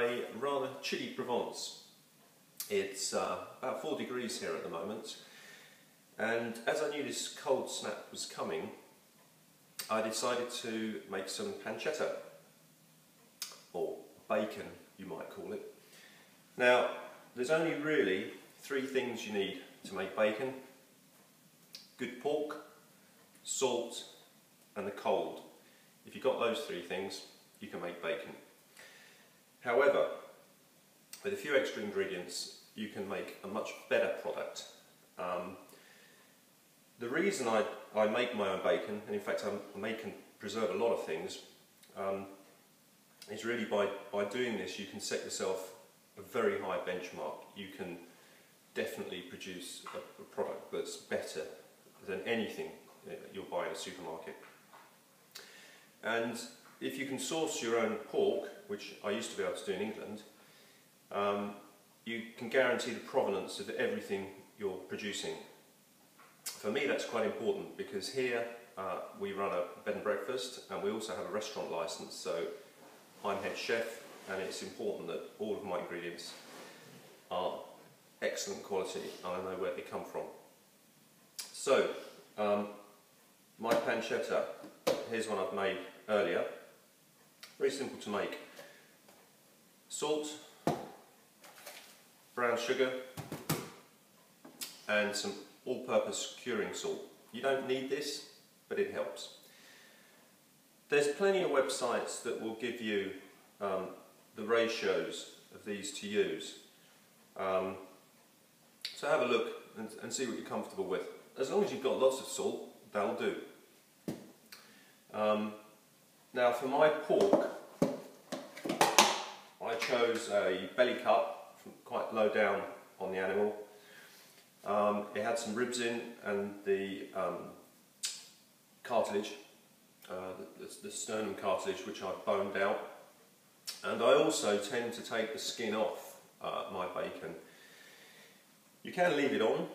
a rather chilly Provence. It's about 4 degrees here at the moment, and as I knew this cold snap was coming, I decided to make some pancetta, or bacon you might call it. Now, there's only really 3 things you need to make bacon: good pork, salt and the cold. If you've got those 3 things, you can make bacon. However, with a few extra ingredients, you can make a much better product. The reason I make my own bacon, and in fact I make and preserve a lot of things, is really by doing this you can set yourself a very high benchmark. You can definitely produce a product that's better than anything you'll buy in a supermarket. And if you can source your own pork, which I used to be able to do in England, you can guarantee the provenance of everything you're producing. For me, that's quite important because here we run a bed and breakfast, and we also have a restaurant license, so I'm head chef, and it's important that all of my ingredients are excellent quality and I know where they come from. So, my pancetta, here's one I've made earlier. Very simple to make. Salt, brown sugar and some all-purpose curing salt. You don't need this, but it helps. There's plenty of websites that will give you the ratios of these to use. So have a look and see what you're comfortable with. As long as you've got lots of salt, that'll do. Now for my pork, I chose a belly cut, quite low down on the animal. It had some ribs in and the cartilage, the sternum cartilage, which I've boned out. And I also tend to take the skin off my bacon. You can leave it on.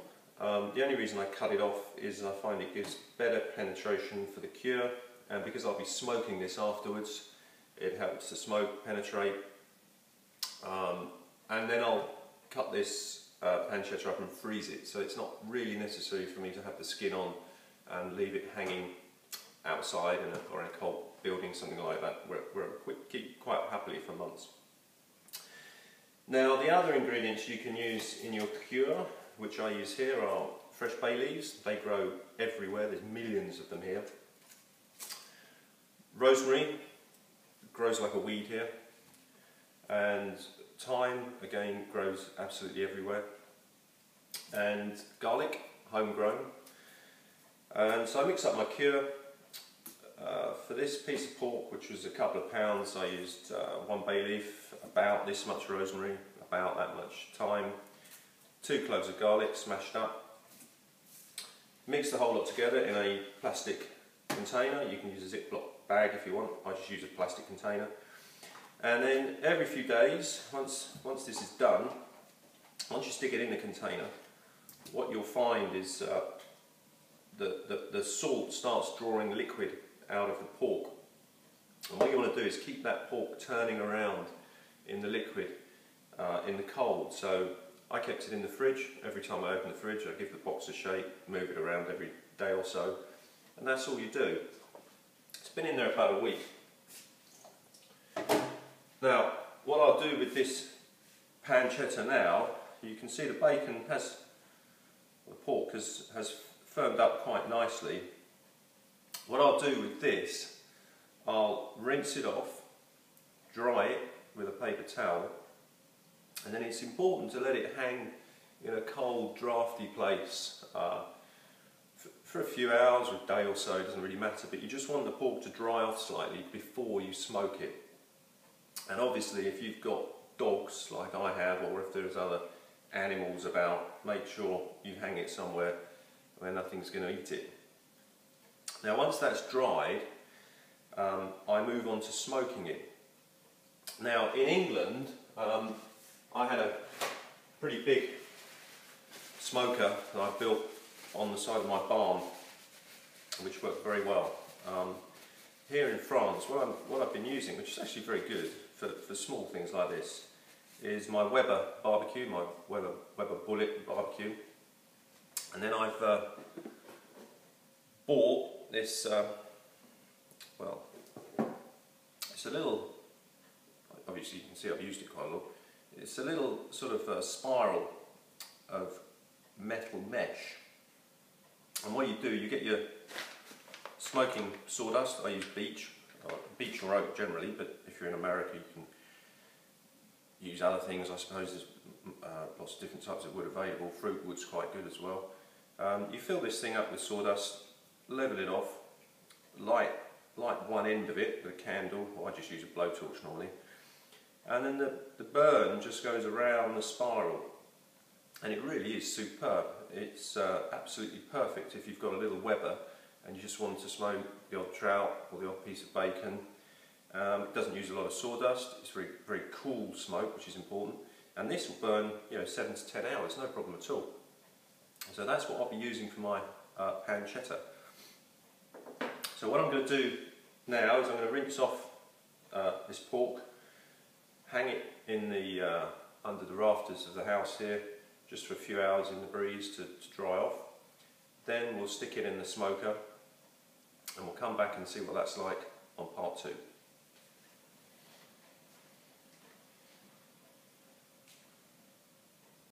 The only reason I cut it off is I find it gives better penetration for the cure, and because I'll be smoking this afterwards, it helps the smoke penetrate. And then I'll cut this pancetta up and freeze it, so it's not really necessary for me to have the skin on and leave it hanging outside or in a cold building, something like that, where I keep quite happily for months. Now the other ingredients you can use in your cure, which I use here, are fresh bay leaves. They grow everywhere, there's millions of them here. Rosemary grows like a weed here, and thyme again grows absolutely everywhere, and garlic, homegrown. And so I mix up my cure. For this piece of pork, which was a couple of pounds, I used 1 bay leaf, about this much rosemary, about that much thyme, 2 cloves of garlic smashed up. Mix the whole lot together in a plastic container. You can use a Ziploc bag if you want. I just use a plastic container. And then every few days, once this is done, once you stick it in the container, what you'll find is the salt starts drawing liquid out of the pork. And what you want to do is keep that pork turning around in the liquid in the cold. So I kept it in the fridge. Every time I open the fridge, I give the box a shake, move it around every day or so, and that's all you do. It's been in there about a week. Now, what I'll do with this pancetta now, you can see the bacon the pork has firmed up quite nicely. What I'll do with this, I'll rinse it off, dry it with a paper towel, and then it's important to let it hang in a cold, drafty place for a few hours or a day or so. It doesn't really matter, but you just want the pork to dry off slightly before you smoke it. And obviously if you've got dogs like I have, or if there's other animals about, make sure you hang it somewhere where nothing's going to eat it. Now once that's dried, I move on to smoking it. Now in England, I had a pretty big smoker that I built on the side of my barn, which worked very well. here in France, what I've been using, which is actually very good for small things like this, is my Weber barbecue, my Weber bullet barbecue. And then I've bought this, well, it's a little, obviously you can see I've used it quite a lot, it's a little sort of spiral of metal mesh. And what you do, you get your smoking sawdust. I use beech or oak generally, but if you're in America you can use other things. I suppose there's lots of different types of wood available. Fruit wood's quite good as well. You fill this thing up with sawdust, level it off, light one end of it with a candle, or I just use a blowtorch normally, and then the burn just goes around the spiral, and it really is superb. It's absolutely perfect if you've got a little Weber and you just want to smoke the odd trout or the odd piece of bacon. It doesn't use a lot of sawdust. It's very, very cool smoke, which is important. And this will burn, 7 to 10 hours, no problem at all. So that's what I'll be using for my pancetta. So what I'm going to do now is I'm going to rinse off this pork, hang it in the under the rafters of the house here, just for a few hours in the breeze to dry off. Then we'll stick it in the smoker and we'll come back and see what that's like on part 2.